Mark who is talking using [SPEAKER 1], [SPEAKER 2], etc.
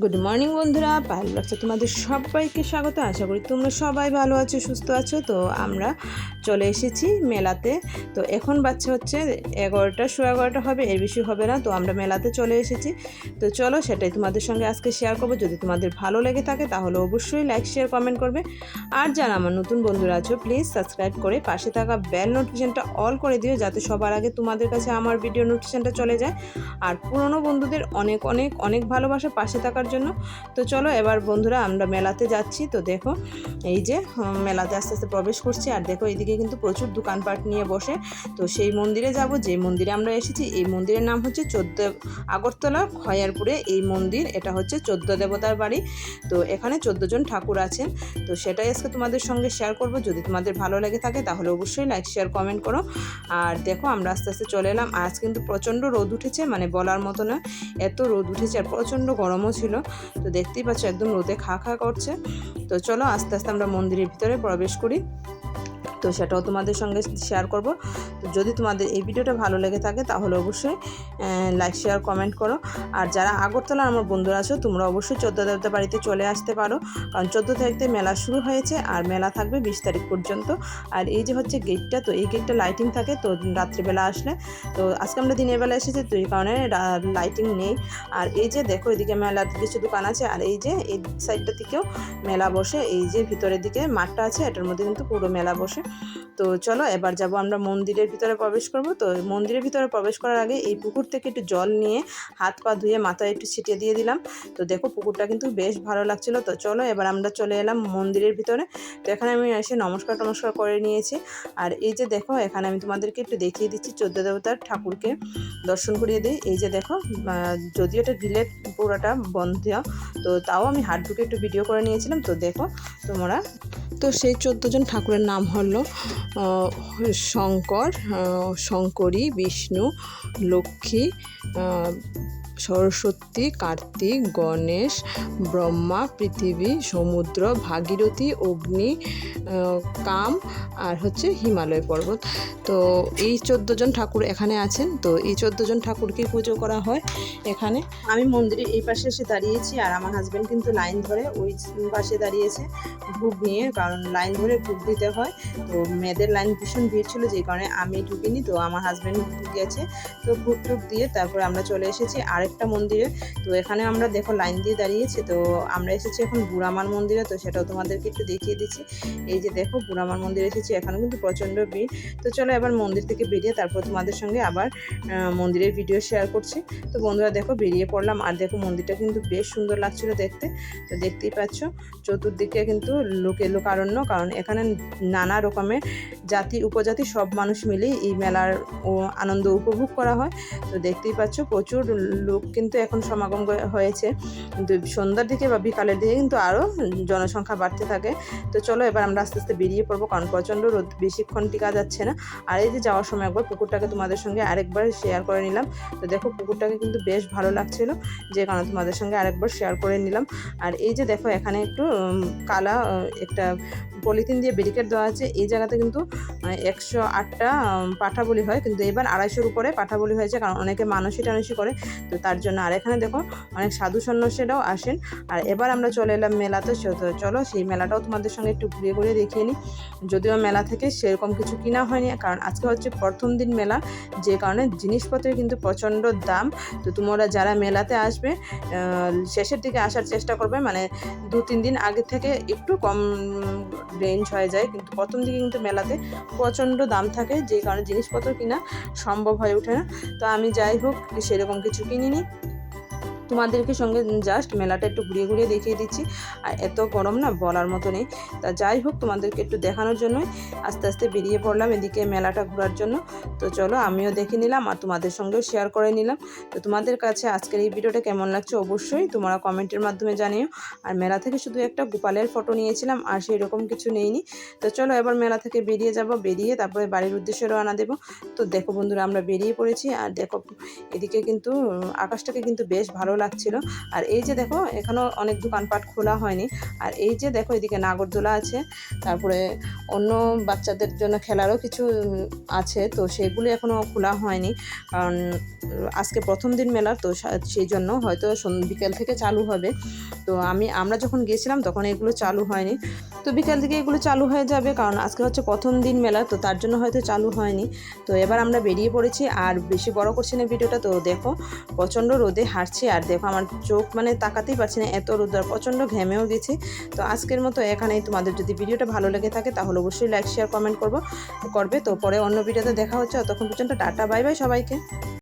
[SPEAKER 1] Good morning বন্ধুরা, পায়েল ব্লগসে তোমাদের সবাইকে স্বাগত। আশা করি তোমরা সবাই ভালো আছো, সুস্থ আছো। তো আমরা চলে এসেছি মেলাতে। তো এখন বাচ্চা হচ্ছে 11টা, 11:15 হবে, এর বেশি হবে না। তো আমরা মেলাতে চলে এসেছি। তো চলো সেটাই তোমাদের সঙ্গে আজকে শেয়ার করবো। যদি তোমাদের ভালো লেগে থাকে তাহলে অবশ্যই লাইক, শেয়ার, কমেন্ট করবে। আর যারা আমার নতুন বন্ধুরা আছো প্লিজ সাবস্ক্রাইব করে পাশে থাকা বেল নোটিফিকেশনটা অল করে দিও, যাতে সবার আগে তোমাদের কাছে আমার ভিডিও নোটিফিকেশনটা চলে যায়। আর পুরনো বন্ধুদের অনেক অনেক অনেক ভালোবাসা পাশে থাকার জন্য। তো চলো এবার বন্ধুরা আমরা মেলাতে যাচ্ছি। তো দেখো এই যে মেলাতে আস্তে আস্তে প্রবেশ করছি। আর দেখো এইদিকে কিন্তু প্রচুর দোকানপাট নিয়ে বসে। তো সেই মন্দিরে যাব যে মন্দিরে আমরা এসেছি। এই মন্দিরের নাম হচ্ছে আগরতলা খয়ারপুরে এই মন্দির। এটা হচ্ছে 14 দেবতার বাড়ি। তো এখানে 14 জন ঠাকুর আছেন। তো সেটাই আজকে তোমাদের সঙ্গে শেয়ার করব। যদি তোমাদের ভালো লেগে থাকে তাহলে অবশ্যই লাইক, শেয়ার, কমেন্ট করো। আর দেখো আমরা আস্তে আস্তে চলে এলাম। আজ কিন্তু প্রচণ্ড রোদ উঠেছে, মানে বলার মতো না, এত রোদ উঠেছে। আর প্রচণ্ড গরমও ছিল। তো দেখতেই পাচ্ছ একদম রোদে খা করছে। তো চলো আস্তে আস্তে আমরা মন্দিরের ভিতরে প্রবেশ করি। তো সেটাও তোমাদের সঙ্গে শেয়ার করব। তো যদি তোমাদের এই ভিডিওটা ভালো লেগে থাকে তাহলে অবশ্যই লাইক, শেয়ার, কমেন্ট করো। আর যারা আগরতলা আমার বন্ধুরা আছো তোমরা অবশ্যই 14 দেবতা বাড়িতে চলে আসতে পারো, কারণ 14 তারিখে মেলা শুরু হয়েছে আর মেলা থাকবে 20 তারিখ পর্যন্ত। আর এই যে হচ্ছে গেটটা, তো এই গেটটা লাইটিং থাকে তো রাত্রিবেলা আসলে। তো আজকে আমরা দিনের বেলা এসেছি, তো এই কারণে লাইটিং নেই। আর এই যে দেখো এদিকে মেলার কিছু দোকান আছে। আর এই যে এই সাইডটা থেকেও মেলা বসে। এই যে ভিতরের দিকে মাঠটা আছে, এটার মধ্যে কিন্তু পুরো মেলা বসে। তো চলো এবার যাব আমরা মন্দিরের ভিতরে প্রবেশ করব। তো মন্দিরের ভিতরে প্রবেশ করার আগে এই পুকুর থেকে একটু জল নিয়ে হাত পা ধুয়ে মাথায় একটু ছিটিয়ে দিয়ে দিলাম। তো দেখো পুকুরটা কিন্তু বেশ ভালো লাগছিল। তো চলো এবার আমরা চলে এলাম মন্দিরের ভিতরে। তো এখানে আমি এসে নমস্কার করে নিয়েছি। আর এই যে দেখো এখানে আমি তোমাদেরকে একটু দেখিয়ে দিচ্ছি 14 দেবতার ঠাকুরকে দর্শন করিয়ে দিই। এই যে দেখো যদিও এটা গ্রিলের পুরোটা বন্ধ, তো তাও আমি হাত ঢুকে একটু ভিডিও করে নিয়েছিলাম। তো দেখো তোমরা। তো সেই 14 জন ঠাকুরের নাম হলো শঙ্কর, শঙ্করী, বিষ্ণু, লক্ষ্মী, সরস্বতী, কার্তিক, গণেশ, ব্রহ্মা, পৃথিবী, সমুদ্র, ভাগীরথী, অগ্নি, কাম, আর হচ্ছে হিমালয় পর্বত। তো এই 14 জন ঠাকুর এখানে আছেন। তো এই 14 জন ঠাকুরকে পুজো করা হয় এখানে। আমি মন্দিরের এই পাশে এসে দাঁড়িয়েছি, আর আমার হাজব্যান্ড কিন্তু লাইন ধরে ওই পাশে দাঁড়িয়েছে ভোগ নিয়ে, কারণ লাইন ধরে ভোগ দিতে হয়। তো মেয়েদের লাইন ভীষণ ভিড় ছিল, যে কারণে আমি ঢুকিনি। তো আমার হাজব্যান্ড গেছে, তো ভোগ টুক দিয়ে তারপরে আমরা চলে এসেছি আরেকটা মন্দিরে। তো এখানে আমরা দেখো লাইন দিয়ে দাঁড়িয়েছি। তো আমরা এসেছি এখন বুড়ামার মন্দিরে। তো সেটাও তোমাদেরকে একটু দেখিয়ে দিচ্ছি। এই যে দেখো বুড়ামার মন্দিরে এসেছি, এখানে কিন্তু প্রচণ্ড ভিড়। তো চলো এবার মন্দির থেকে বেরিয়ে তারপর তোমাদের সঙ্গে আবার মন্দিরের ভিডিও শেয়ার করছি। তো বন্ধুরা দেখো বেরিয়ে পড়লাম। আর দেখো মন্দিরটা কিন্তু বেশ সুন্দর লাগছিল দেখতে। তো দেখতেই পাচ্ছ চতুর্দিকে কিন্তু লোকারণ্য, কারণ এখানে নানা রকমের জাতি উপজাতি সব মানুষ মিলেই এই মেলার আনন্দ উপভোগ করা হয়। তো দেখতেই পাচ্ছ প্রচুর লোক কিন্তু এখন সমাগম হয়েছে। কিন্তু সন্ধ্যার দিকে বা বিকালের দিকে কিন্তু আরও জনসংখ্যা বাড়তে থাকে। তো চলো এবার আমরা আস্তে আস্তে বেরিয়ে পড়বো, কারণ প্রচণ্ড রোদ, বেশিক্ষণ টিকা যাচ্ছে না। আর এই যে যাওয়ার সময় একবার পুকুরটাকে তোমাদের সঙ্গে আরেকবার শেয়ার করে নিলাম। তো দেখো পুকুরটাকে কিন্তু বেশ ভালো লাগছিল, যে কারণে তোমাদের সঙ্গে আরেকবার শেয়ার করে নিলাম। আর এই যে দেখো এখানে একটু কালা একটা পলিথিন দিয়ে ব্যারিকেড দেওয়া আছে। এই জায়গাতে কিন্তু 108টা পাঠা বলি হয়, কিন্তু এবার 250-র উপরে পাঠা বলি হয়েছে, কারণ অনেকে মানসী টানসী করে। তো তার জন্য। আর এখানে দেখো অনেক সাধু সন্ন্যাসীরাও আসেন। আর এবার আমরা চলে এলাম মেলাতে। চলো সেই মেলাটাও তোমাদের সঙ্গে একটু ঘুরিয়ে ঘুরিয়ে দেখিয়ে নিই। যদিও মেলা থেকে সেরকম কিছু কিনা হয়নি, কারণ আজকে হচ্ছে প্রথম দিন মেলা, যে কারণে জিনিসপত্রের কিন্তু প্রচণ্ড দাম। তো তোমরা যারা মেলাতে আসবে শেষের দিকে আসার চেষ্টা করবে, মানে 2-3 দিন আগে থেকে একটু কম রেঞ্জ হয়ে যায়, কিন্তু প্রথম দিকে কিন্তু মেলাতে প্রচণ্ড দাম থাকে, যে কারণে জিনিসপত্র কিনা সম্ভব হয়ে ওঠে না। তো আমি যাই হোক সেরকম কিছু কিনিনি, তোমাদেরকে সঙ্গে জাস্ট মেলাটা একটু ঘুরিয়ে ঘুরিয়ে দেখিয়ে দিচ্ছি। আর এত গরম না বলার মতো নেই। তা যাই হোক তোমাদেরকে একটু দেখানোর জন্যই আস্তে আস্তে বেরিয়ে পড়লাম এদিকে মেলাটা ঘোরার জন্য। তো চলো আমিও দেখে নিলাম আর তোমাদের সঙ্গেও শেয়ার করে নিলাম। তো তোমাদের কাছে আজকের এই ভিডিওটা কেমন লাগছে অবশ্যই তোমরা কমেন্টের মাধ্যমে জানিও। আর মেলা থেকে শুধু একটা গোপালের ফটো নিয়েছিলাম, আর সেই রকম কিছু নেইনি। তো চলো এবার মেলা থেকে বেরিয়ে যাব, বেরিয়ে তারপরে বাড়ির উদ্দেশ্যে রওনা দেবো। তো দেখো বন্ধুরা আমরা বেরিয়ে পড়েছি। আর দেখো এদিকে কিন্তু আকাশটাকে কিন্তু বেশ ভালো লাগছিল। আর এই যে দেখো এখানেও অনেক দোকানপাট খোলা হয়নি। আর এই যে দেখো এদিকে নাগরদোলা আছে, তারপরে অন্য বাচ্চাদের জন্য খেলারও কিছু আছে, তো সেগুলি এখনও খোলা হয়নি, কারণ আজকে প্রথম দিন মেলার, তো সেই জন্য হয়তো বিকেল থেকে চালু হবে। তো আমরা যখন গিয়েছিলাম তখন এগুলো চালু হয়নি, তো বিকেল থেকে এগুলো চালু হয়ে যাবে, কারণ আজকে হচ্ছে প্রথম দিন মেলা, তো তার জন্য হয়তো চালু হয়নি। তো এবার আমরা বেরিয়ে পড়েছি, আর বেশি বড় করছি না ভিডিওটা। তো দেখো প্রচণ্ড রোদে হাঁটছি, আর দেখো আমার চোখ মানে তাকাতেই পারছি না, এত রোদ, আর প্রচণ্ড ঘেমেও গেছি। তো আজকের মতো এখানেই। তোমাদের যদি ভিডিওটা ভালো লেগে থাকে তাহলে অবশ্যই লাইক শেয়ার কমেন্ট করবে। তো পরে অন্য ভিডিওতে দেখা হচ্ছে, ততক্ষণ পর্যন্ত টাটা বাই বাই সবাইকে।